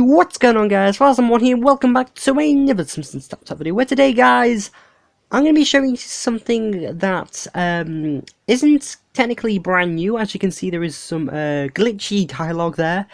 What's going on, guys? One here, welcome back to another Simpsons Top video, where today, guys, I'm going to be showing you something that isn't technically brand new. As you can see, there is some glitchy dialogue there.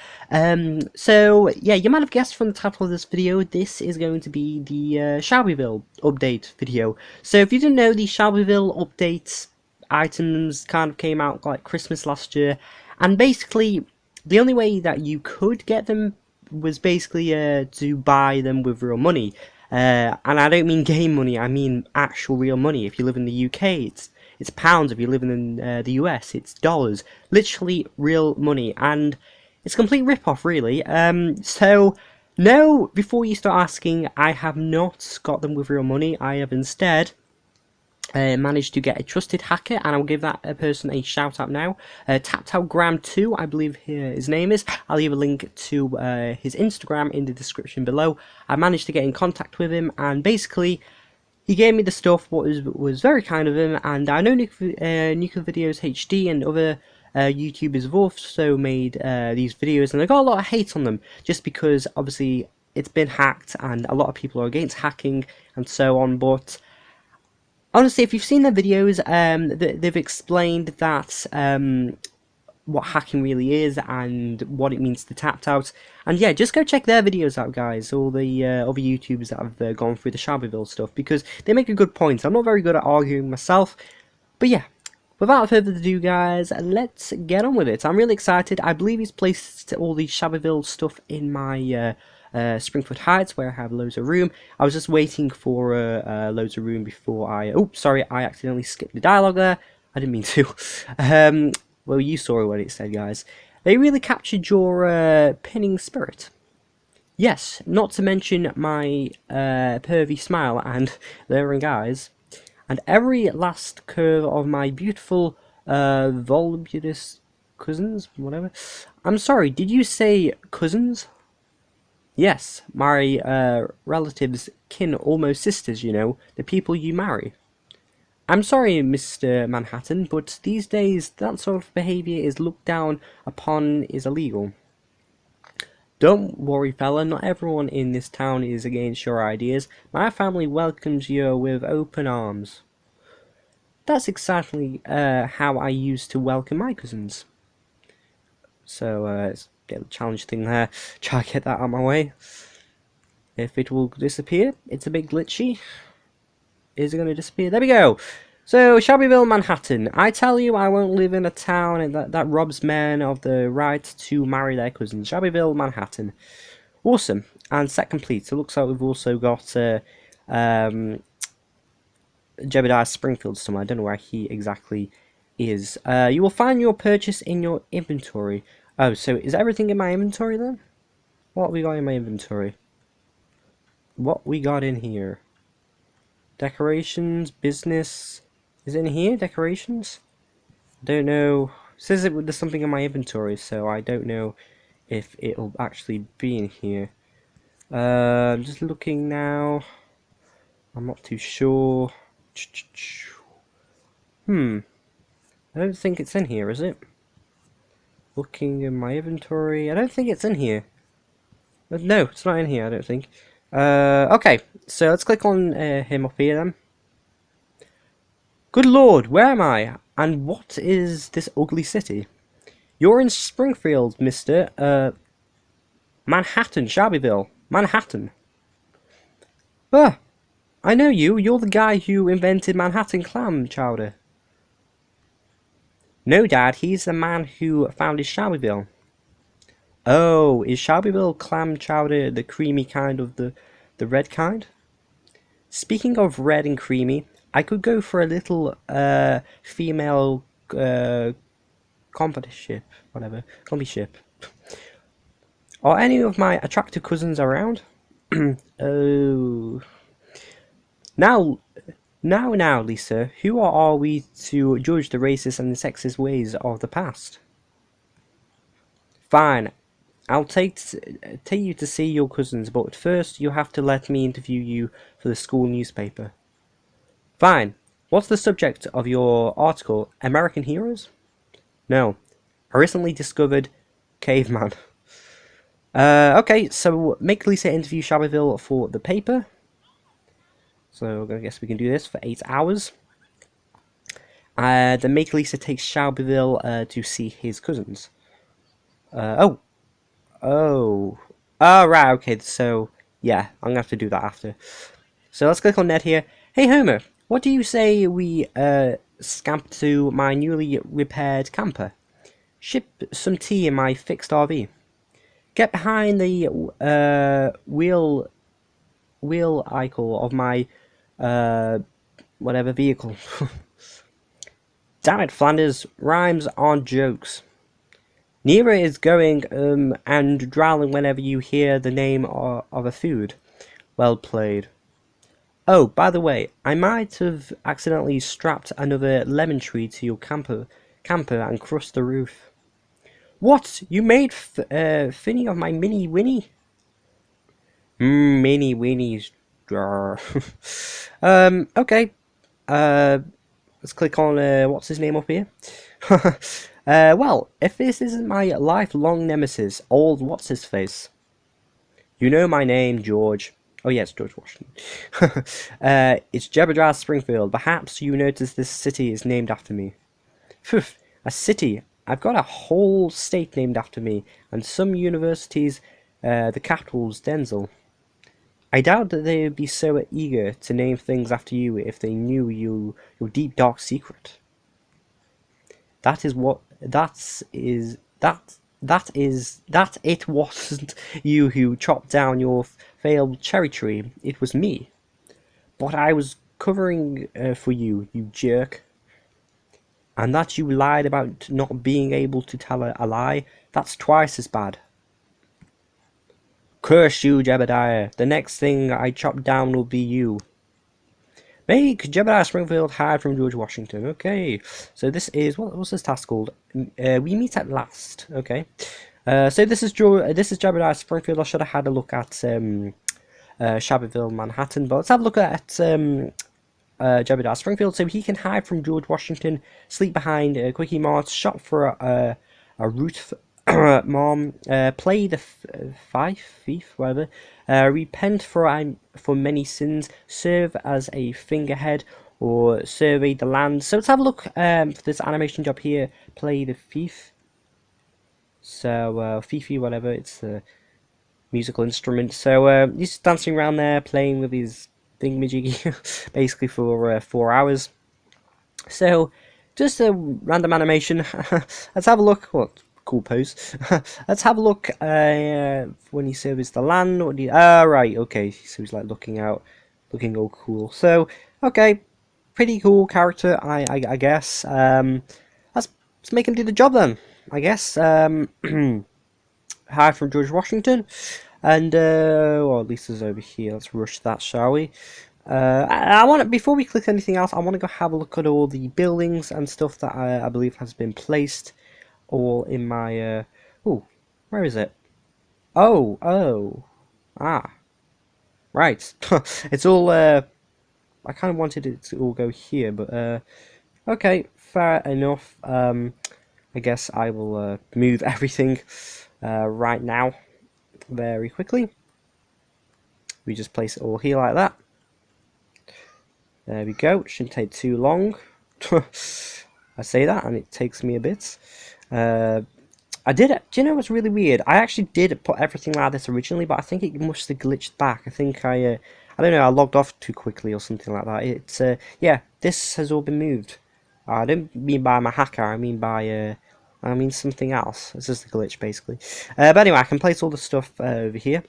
So, yeah, you might have guessed from the title of this video, this is going to be the Shelbyville update video. So, if you didn't know, the Shelbyville update items kind of came out like Christmas last year, and basically, the only way that you could get them was basically to buy them with real money. And I don't mean game money, I mean actual real money. If you live in the UK, it's pounds. If you live in the US, it's dollars. Literally real money. And it's a complete rip-off, really. So, no, before you start asking, I have not got them with real money. I have instead managed to get a trusted hacker, and I'll give that person a shout out now. TapTalGram2, I believe his name is. I'll leave a link to his Instagram in the description below. I managed to get in contact with him, and basically he gave me the stuff, what was very kind of him. And I know Nuclear Videos HD and other YouTubers have also made these videos, and I got a lot of hate on them just because obviously it's been hacked and a lot of people are against hacking and so on. But honestly, if you've seen their videos, they've explained that what hacking really is and what it means to tapped out. And yeah, just go check their videos out, guys. All the other YouTubers that have gone through the Shelbyville stuff, because they make a good point. I'm not very good at arguing myself, but yeah. Without further ado, guys, let's get on with it. I'm really excited. I believe he's placed all the Shelbyville stuff in my Springfield Heights, where I have loads of room. I was just waiting for loads of room before I... Oh, sorry, I accidentally skipped the dialogue there. I didn't mean to. Well, you saw what it said, guys. They really captured your pinning spirit. Yes, not to mention my pervy smile and leering eyes, and every last curve of my beautiful voluptuous cousins, whatever. I'm sorry, did you say cousins? Yes, my relatives, kin, almost sisters, you know, the people you marry. I'm sorry, Mr. Manhattan, but these days that sort of behaviour is looked down upon is illegal. Don't worry, fella, not everyone in this town is against your ideas. My family welcomes you with open arms. That's exactly how I used to welcome my cousins. So, let's get the challenge thing there. Try to get that out of my way. If it will disappear, it's a bit glitchy. Is it going to disappear? There we go. So, Shelbyville, Manhattan. I tell you, I won't live in a town that robs men of the right to marry their cousins. Shelbyville, Manhattan. Awesome. And set complete. So, it looks like we've also got Jebediah Springfield somewhere. I don't know where he exactly is. You will find your purchase in your inventory. Oh, so is everything in my inventory then? What have we got in my inventory? What we got in here? Decorations, business. Is it in here? Decorations? Don't know. It says there's something in my inventory, so I don't know if it'll actually be in here. I'm just looking now. I'm not too sure. I don't think it's in here, is it? Looking in my inventory. I don't think it's in here. No, it's not in here, I don't think. Okay, so let's click on him up here then. Good lord, where am I? And what is this ugly city? You're in Springfield, Mr. Manhattan, Shelbyville. Manhattan. Ah, I know you. You're the guy who invented Manhattan clam chowder. No, Dad, he's the man who founded Shelbyville. Oh, is Shelbyville clam chowder the creamy kind of the red kind? Speaking of red and creamy, I could go for a little female competition, whatever, ship. Are any of my attractive cousins around? Oh. Now, Lisa, who are we to judge the racist and the sexist ways of the past? Fine, I'll take you to see your cousins, but first you have to let me interview you for the school newspaper. Fine. What's the subject of your article? American heroes? No. I recently discovered caveman. Okay, so make Lisa interview Shelbyville for the paper. So I guess we can do this for 8 hours. Then make Lisa take Shelbyville to see his cousins. Oh, oh, right, okay, so yeah, I'm gonna have to do that after. So let's click on Ned here. Hey Homer, what do you say we scamp to my newly repaired camper? Ship some tea in my fixed RV. Get behind the wheel icon of my whatever vehicle. Damn it, Flanders, rhymes aren't jokes. Nira is going and drowning whenever you hear the name of a food. Well played. Oh, by the way, I might have accidentally strapped another lemon tree to your camper and crushed the roof. What? You made Finny of my mini Winnie? Mini Winnie's. Okay. Let's click on what's his name up here. Well, if this isn't my lifelong nemesis, old what's his face. You know my name, George. Oh yes, George Washington. It's Jebediah Springfield. Perhaps you notice this city is named after me. Phew, a city. I've got a whole state named after me, and some universities, the capital's Denzel. I doubt that they would be so eager to name things after you if they knew your deep dark secret. That is what that it wasn't you who chopped down your failed cherry tree. It was me. But I was covering for you, you jerk. And that you lied about not being able to tell a lie, that's twice as bad. Curse you, Jebediah. The next thing I chop down will be you. Make Jebediah Springfield hide from George Washington. Okay, so this is what's this task called? We meet at last. Okay, so this is Jebediah Springfield. I should have had a look at Shelbyville, Manhattan, but let's have a look at Jebediah Springfield. So he can hide from George Washington, sleep behind a quickie mart, shop for a root mom, play the thief, whatever, repent for many sins, serve as a figurehead, or survey the land. So let's have a look for this animation job here, play the thief. So, Fifi, whatever, it's a musical instrument. So, he's dancing around there, playing with his thingamajiggy, basically for 4 hours. So, just a random animation. Let's have a look. What? Cool pose. Let's have a look when he surveys the land. Right, okay. So he's like looking out, looking all cool. So, okay, pretty cool character, I guess. Let's make him do the job then, I guess. Hide from George Washington, and well, at least it's over here. Let's rush that, shall we? I want to, before we click anything else, I want to go have a look at all the buildings and stuff that I believe has been placed all in my oh, where is it? Oh, right. It's all I kind of wanted it to all go here, but okay, fair enough. I guess I will move everything right now very quickly. We just place it all here like that. There we go. Shouldn't take too long. I say that and it takes me a bit. I did it. Do you know what's really weird? I actually did put everything like this originally, but I think it must have glitched back. I think I don't know, I logged off too quickly or something like that. It's yeah, this has all been moved. I don't mean by my hacker. I mean by I mean something else. It's just a glitch basically. But anyway, I can place all the stuff over here,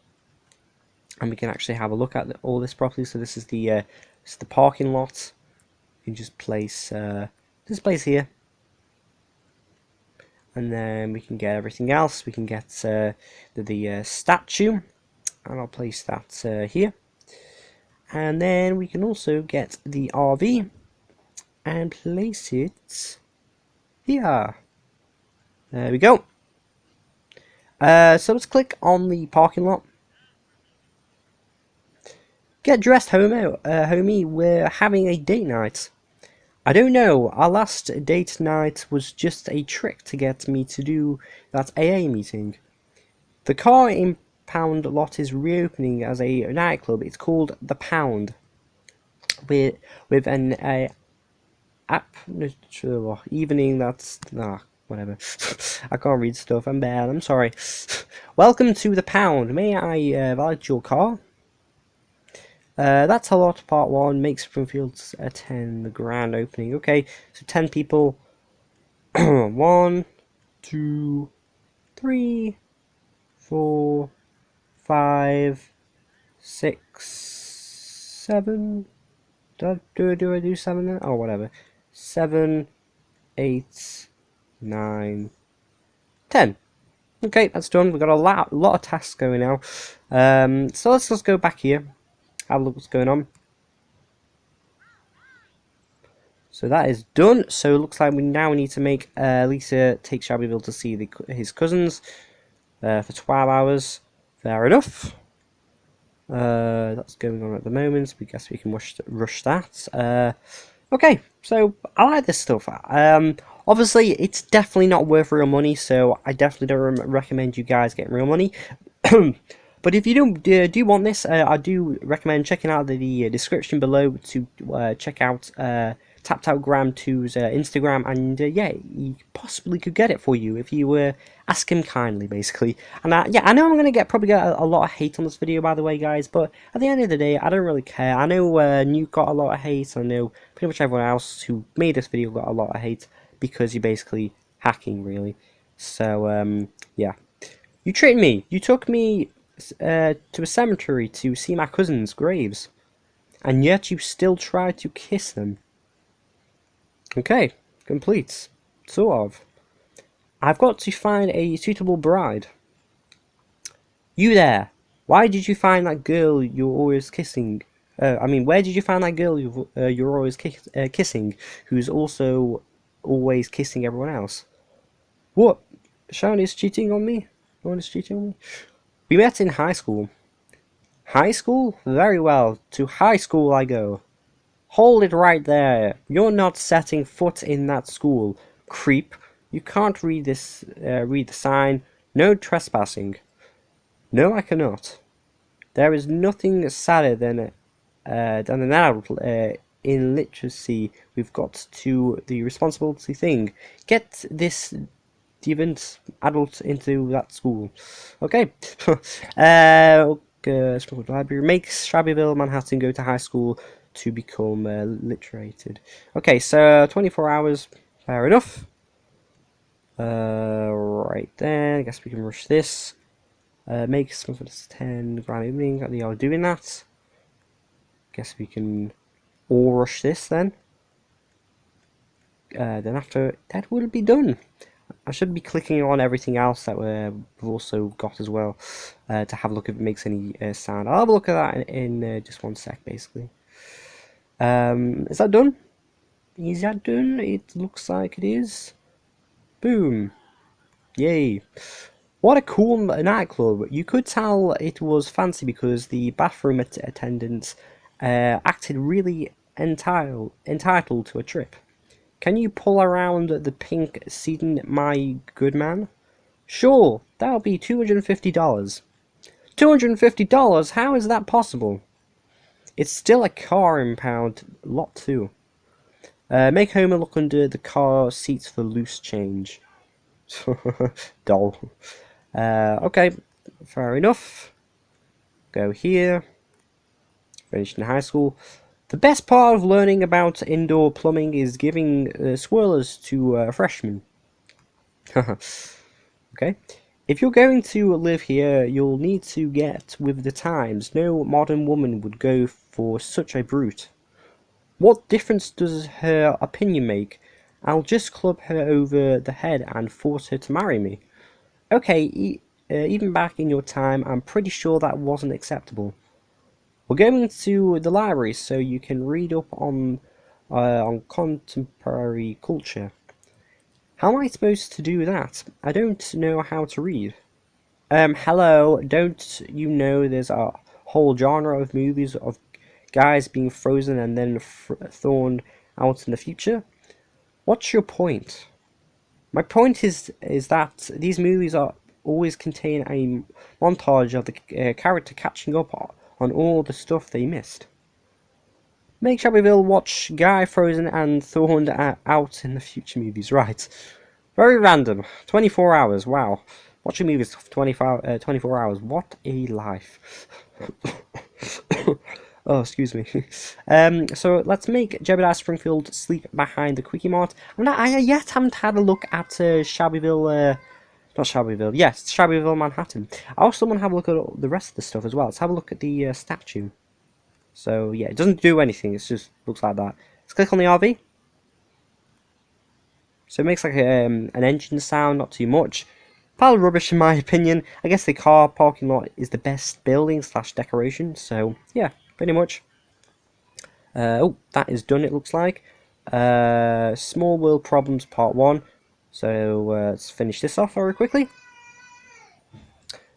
and we can actually have a look at all this properly. So this is the parking lot. You can just place this place here. And then we can get everything else. We can get the statue, and I'll place that here. And then we can also get the RV and place it here. There we go. So let's click on the parking lot. Get dressed, homie. We're having a date night. I don't know, our last date night was just a trick to get me to do that AA meeting. The car impound lot is reopening as a nightclub. It's called The Pound, with an app evening that's whatever. I can't read stuff. I'm bad. I'm sorry. Welcome to The Pound. May I validate your car? That's a lot. Part 1 makes Springfield's a 10 grand opening. Okay, so 10 people. 1, 2, 3, 4, 5, 6, 7. Do I do 7 then? Oh, whatever. 7, 8, 9, 10. Okay, that's done. We've got a lot of tasks going now. So let's just go back here. Have a look what's going on. So that is done. So it looks like we now need to make Lisa take Shelbyville to see his cousins for 12 hours. Fair enough. That's going on at the moment. We guess we can rush that. Okay, so I like this stuff. Obviously, it's definitely not worth real money, so I definitely don't recommend you guys getting real money. But if you do want this, I do recommend checking out the description below to check out Tapped Out Graham 2's Instagram, and yeah, he possibly could get it for you if you ask him kindly, basically. And yeah, I know I'm gonna probably get a lot of hate on this video, by the way, guys. But at the end of the day, I don't really care. I know Nuke got a lot of hate. I know pretty much everyone else who made this video got a lot of hate because you're basically hacking, really. So yeah, you tricked me. You took me to a cemetery to see my cousin's graves, and yet you still tried to kiss them. Okay, complete. Sort of. I've got to find a suitable bride. You there! Why did you find that girl you're always kissing? Where did you find that girl you're always kissing, who's also always kissing everyone else? What? Sharon is cheating on me? No one is cheating on me? We met in high school. High school? Very well. To high school I go. Hold it right there. You're not setting foot in that school, creep. You can't read this. Read the sign. No trespassing. No, I cannot. There is nothing sadder than an adult in literacy. We've got to the responsibility thing. Get this deviant adult into that school. Okay. Library makes Shelbyville, Manhattan go to high school to become literated. Okay, so 24 hours, fair enough. Right then, I guess we can rush this. Make some sort of 10 grand evening. They are doing that. Guess we can all rush this then. Then after that will be done. I should be clicking on everything else that we've also got as well to have a look if it makes any sound. I'll have a look at that in just one sec, basically. Is that done? Is that done? It looks like it is. Boom. Yay. What a cool nightclub. You could tell it was fancy because the bathroom attendants acted really entitled to a trip. Can you pull around the pink sedan, my good man? Sure, that'll be $250. $250? How is that possible? It's still a car impound lot too. Make Homer look under the car seats for loose change. Doll. Okay, fair enough. Go here. Finished in high school. The best part of learning about indoor plumbing is giving swirlers to freshmen. Okay. If you're going to live here, you'll need to get with the times. No modern woman would go for such a brute. What difference does her opinion make? I'll just club her over the head and force her to marry me. Okay, even back in your time, I'm pretty sure that wasn't acceptable. We're going to the library so you can read up on contemporary culture. How am I supposed to do that? I don't know how to read. Hello, don't you know there's a whole genre of movies of guys being frozen and then thrown out in the future? What's your point? My point is that these movies are always contain a montage of the character catching up on all the stuff they missed. Make Shelbyville watch Guy Frozen and Thorned out in the future movies, right? Very random. 24 hours, wow. Watching movies for 24 hours, what a life. Oh, excuse me. So let's make Jebediah Springfield sleep behind the Quickie Mart. I yet haven't had a look at Shelbyville, not Shelbyville, yes, Shelbyville, Manhattan. I also want to have a look at the rest of the stuff as well. Let's have a look at the statue. So yeah, it doesn't do anything, it just looks like that. Let's click on the RV. So it makes like an engine sound, not too much. Pile of rubbish in my opinion. I guess the car parking lot is the best building / decoration, so yeah, pretty much. Oh, that is done it looks like. Small World Problems Part 1. So let's finish this off very quickly.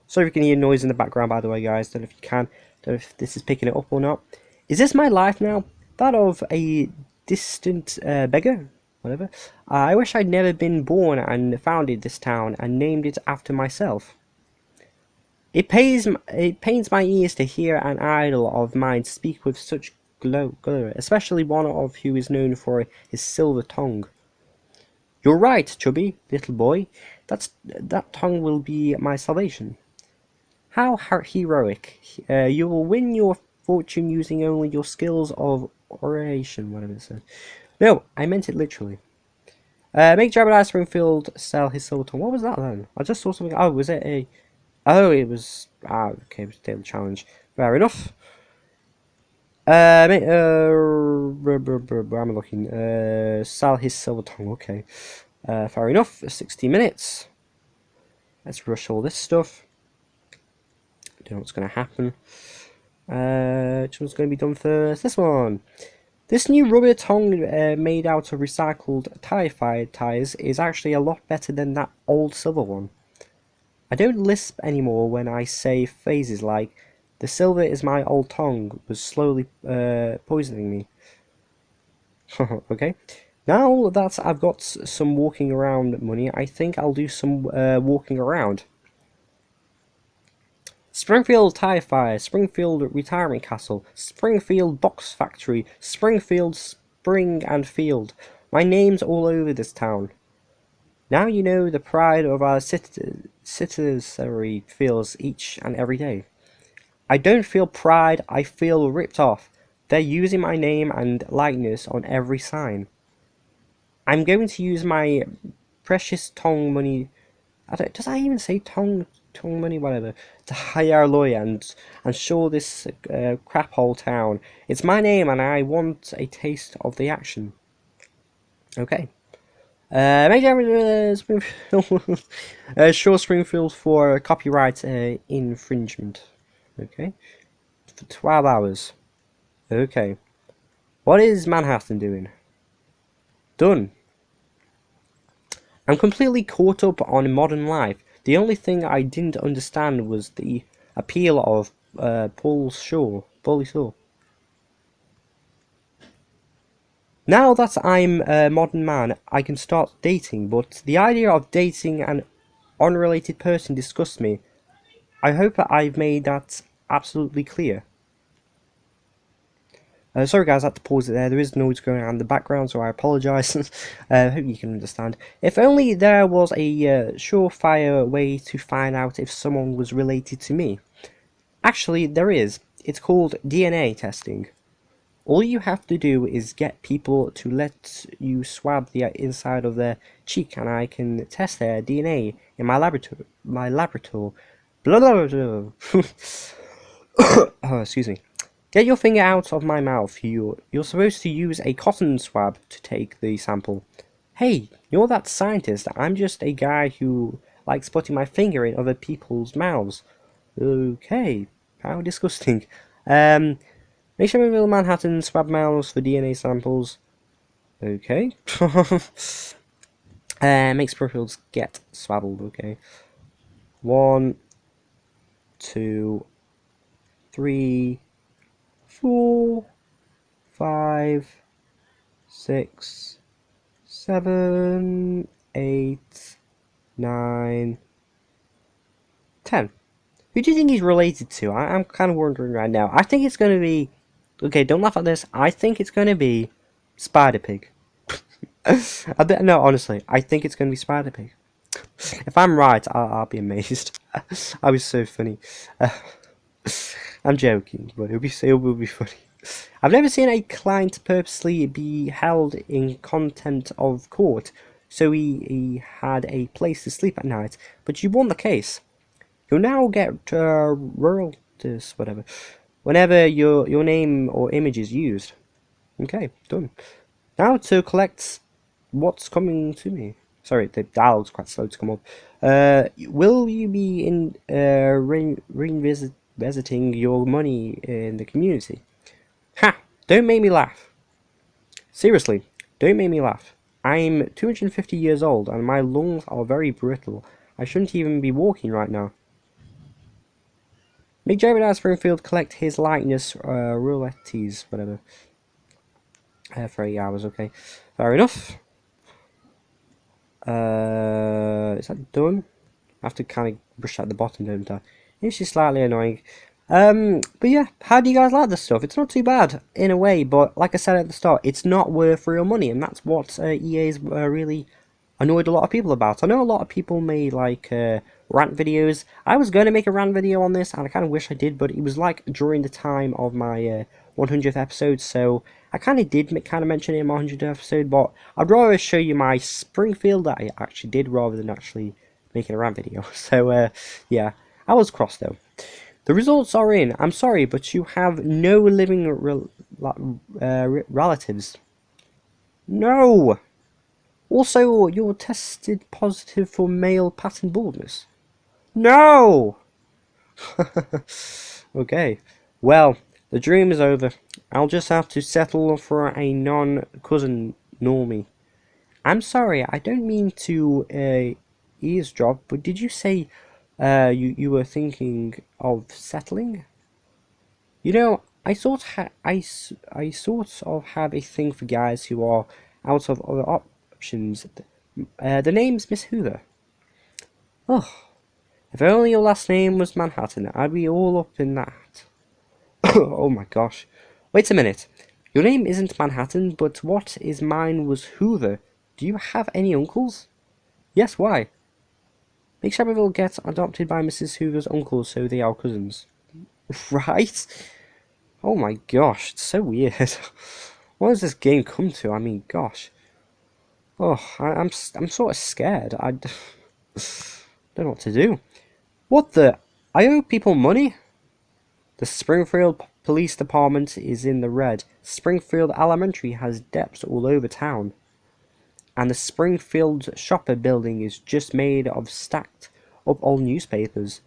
Sorry if you can hear noise in the background by the way guys, don't know if you can, don't know if this is picking it up or not. Is this my life now? That of a distant beggar? Whatever. I wish I'd never been born and founded this town and named it after myself. It pains my ears to hear an idol of mine speak with such glow, especially one of who is known for his silver tongue. You're right, Chubby, little boy. That tongue will be my salvation. How heroic. You will win your fortune using only your skills of oration, whatever it said. No, I meant it literally. Make Jebediah Springfield sell his silver tongue. What was that then? I just saw something. Oh, was it a... Oh, it was... Ah, okay, it was a daily challenge. Fair enough. Where am I looking? Sell his silver tongue, okay. Fair enough, 60 minutes. Let's rush all this stuff. Don't know what's going to happen. Which one's going to be done first? This one. This new rubber tongue made out of recycled tire tires is actually a lot better than that old silver one. I don't lisp anymore when I say phrases like, the silver is my old tongue was slowly poisoning me. Okay. Now that I've got some walking around money, I think I'll do some walking around. Springfield Tire Fire, Springfield Retirement Castle, Springfield Box Factory, Springfield Spring and Field. My name's all over this town. Now you know the pride of our citizenry feels each and every day. I don't feel pride, I feel ripped off. They're using my name and likeness on every sign. I'm going to use my precious tongue money. Does I even say tongue money, whatever, to hire a lawyer and show this crap hole town. It's my name and I want a taste of the action. Okay. Major Springfield, Shaw Springfield for copyright infringement. Okay. For 12 hours. Okay. What is Manhattan doing? Done. I'm completely caught up on modern life. The only thing I didn't understand was the appeal of Pauly Shaw. Now that I'm a modern man, I can start dating, but the idea of dating an unrelated person disgusts me. I hope I've made that absolutely clear. Sorry guys, I had to pause it there. There is noise going on in the background, so I apologise. Hope you can understand. If only there was a surefire way to find out if someone was related to me. Actually, there is. It's called DNA testing. All you have to do is get people to let you swab the inside of their cheek, and I can test their DNA in my laboratory. Blah, blah, blah. Oh, excuse me. Get your finger out of my mouth. You're supposed to use a cotton swab to take the sample. Hey, you're that scientist. I'm just a guy who likes putting my finger in other people's mouths. Okay, how disgusting. Make sure we Manhattan swab mouths for DNA samples. Okay. Make Springfields get swaddled. Okay. 1, 2, 3, 4, 5, 6, 7, 8, 9, 10. Who do you think he's related to? I'm kind of wondering right now. I think it's going to be... Okay, don't laugh at this. I think it's going to be Spider-Pig. No, honestly, I think it's going to be Spider-Pig. If I'm right, I'll be amazed. I was so funny. I'm joking, but it will be funny. I've never seen a client purposely be held in contempt of court, so he had a place to sleep at night, but you won the case. You'll now get royalties, whatever, whenever your name or image is used. Okay, done. Now to collect what's coming to me. Sorry, the dial's quite slow to come up. Will you be revisiting your money in the community? Ha! Don't make me laugh. Seriously, don't make me laugh. I'm 250 years old and my lungs are very brittle. I shouldn't even be walking right now. Make Jebediah Springfield collect his likeness, roulettes, whatever. For 8 hours, okay. Fair enough. Is that done? I have to kind of brush out the bottom, don't I? It's just slightly annoying. But yeah, how do you guys like this stuff? It's not too bad, in a way, but like I said at the start, it's not worth real money, and that's what EA's really annoyed a lot of people about. I know a lot of people made, like, rant videos. I was going to make a rant video on this, and I kind of wish I did, but it was, like, during the time of my 100th episode, so I kind of did mention it in my 100th episode, but I'd rather show you my Springfield that I actually did, rather than actually making a rant video. So, yeah, I was cross, though. The results are in. I'm sorry, but you have no living relatives. No! Also, you're tested positive for male pattern baldness. No! Okay. Well, the dream is over. I'll just have to settle for a non-cousin normie. I'm sorry, I don't mean to eavesdrop, but did you say you were thinking of settling? You know, I sort of have a thing for guys who are out of other options. The name's Miss Hoover. Oh, if only your last name was Manhattan, I'd be all up in that. Oh my gosh. Wait a minute. Your name isn't Manhattan, but what is mine was Hoover. Do you have any uncles? Yes, why? Make Shelbyville get adopted by Mrs. Hoover's uncles so they are cousins. Right? Oh my gosh, it's so weird. What has this game come to? I mean, gosh. Oh, I'm sort of scared. I don't know what to do. What the? I owe people money? The Springfield Police Department is in the red. Springfield Elementary has debts all over town. And the Springfield Shopper building is just made of stacked up old newspapers.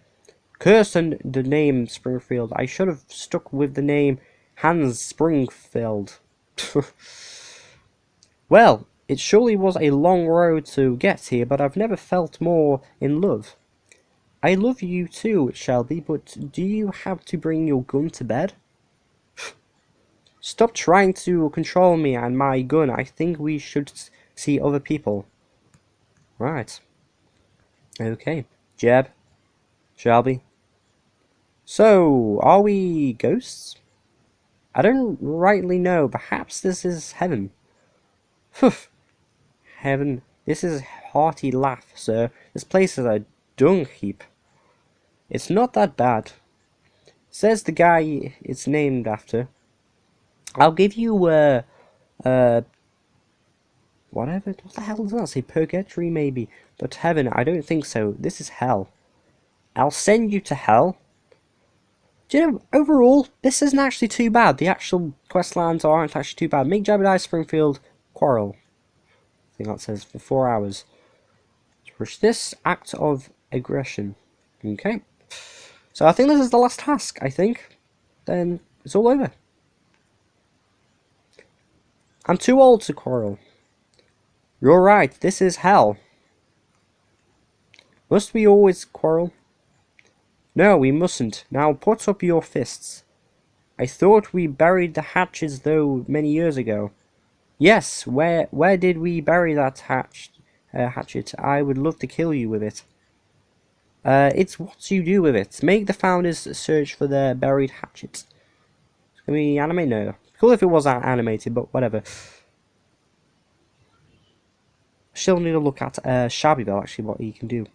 Curse on the name Springfield. I should have stuck with the name Hans Springfield. Well, it surely was a long road to get here, but I've never felt more in love. I love you too, Shelby, but do you have to bring your gun to bed? Stop trying to control me and my gun. I think we should see other people. Right. Okay. Jeb. Shelby. So, are we ghosts? I don't rightly know. Perhaps this is heaven. Phew. Heaven. This is a hearty laugh, sir. This place is a dung heap. It's not that bad. Says the guy it's named after. I'll give you, whatever. What the hell does that say? Purgatory, maybe. But heaven, I don't think so. This is hell. I'll send you to hell. Do you know, overall, this isn't actually too bad. The actual quest lines aren't actually too bad. Make Jebediah Springfield quarrel. I think that says for 4 hours. Push this act of aggression. Okay. So I think this is the last task, I think. Then it's all over. I'm too old to quarrel. You're right, this is hell. Must we always quarrel? No, we mustn't. Now put up your fists. I thought we buried the hatches though many years ago. Yes, where did we bury that hatchet? I would love to kill you with it. It's what you do with it. Make the founders search for their buried hatchets. Can we animate? No. Cool if it was animated, but whatever. Still need to look at Shelbyville, actually, what he can do.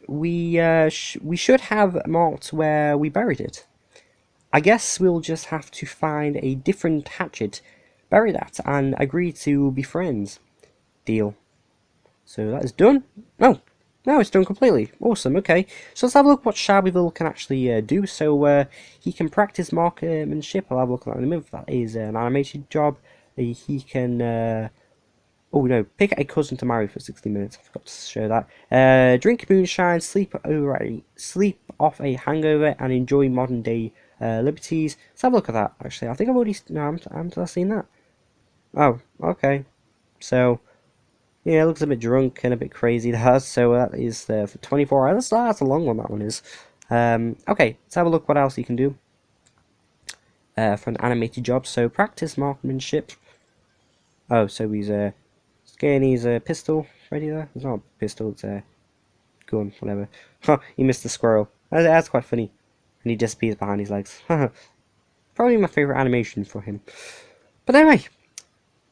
We should have marked where we buried it. I guess we'll just have to find a different hatchet, bury that, and agree to be friends. Deal. So that is done. Oh, now it's done completely. Awesome, okay. So let's have a look what Shelbyville can actually do. So he can practice marksmanship. I'll have a look at that in a minute. That is an animated job. He can... oh no, pick a cousin to marry for 60 minutes. I forgot to show that. Drink moonshine, sleep off a hangover, and enjoy modern day liberties. Let's have a look at that. Actually, I think I've already. No, I haven't seen that. Oh, okay. So, yeah, it looks a bit drunk and a bit crazy. That so that is for 24 hours. That's a long one. That one is. Okay, let's have a look what else you can do. For an animated job. So practice marksmanship. Oh, so he's getting his pistol ready there. It's not a pistol, it's a gun, whatever. Huh, he missed the squirrel. That's quite funny. And he disappears behind his legs. Probably my favourite animation for him. But anyway,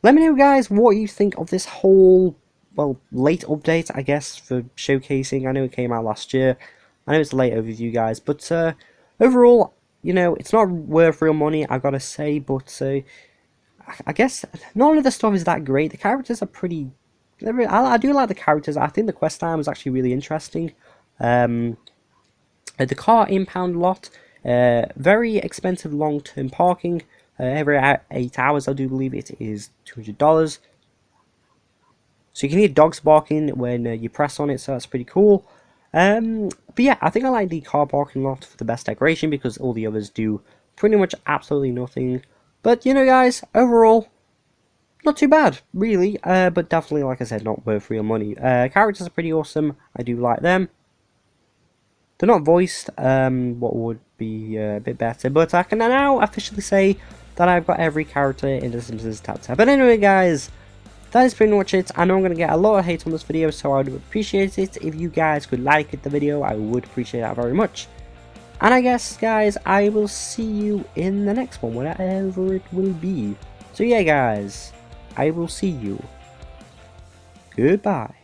let me know, guys, what you think of this whole, well, late update, I guess, for showcasing. I know it came out last year. I know it's a late overview, guys. But overall, you know, it's not worth real money, I gotta say. But I guess none of the stuff is that great. The characters are pretty... I do like the characters. I think the Questline was actually really interesting. The car impound lot, very expensive long-term parking. Every 8 hours, I do believe it is $200. So you can hear dogs barking when you press on it, so that's pretty cool. But yeah, I think I like the car parking lot for the best decoration because all the others do pretty much absolutely nothing. But you know, guys, overall, not too bad, really. But definitely, like I said, not worth real money. Characters are pretty awesome. I do like them. They're not voiced. What would be a bit better? But I can now officially say that I've got every character in the Simpsons Tap Tap. But anyway, guys, that is pretty much it. I know I'm going to get a lot of hate on this video, so I would appreciate it if you guys could like the video. I would appreciate that very much. And I guess, guys, I will see you in the next one, whatever it will be. So yeah, guys, I will see you. Goodbye.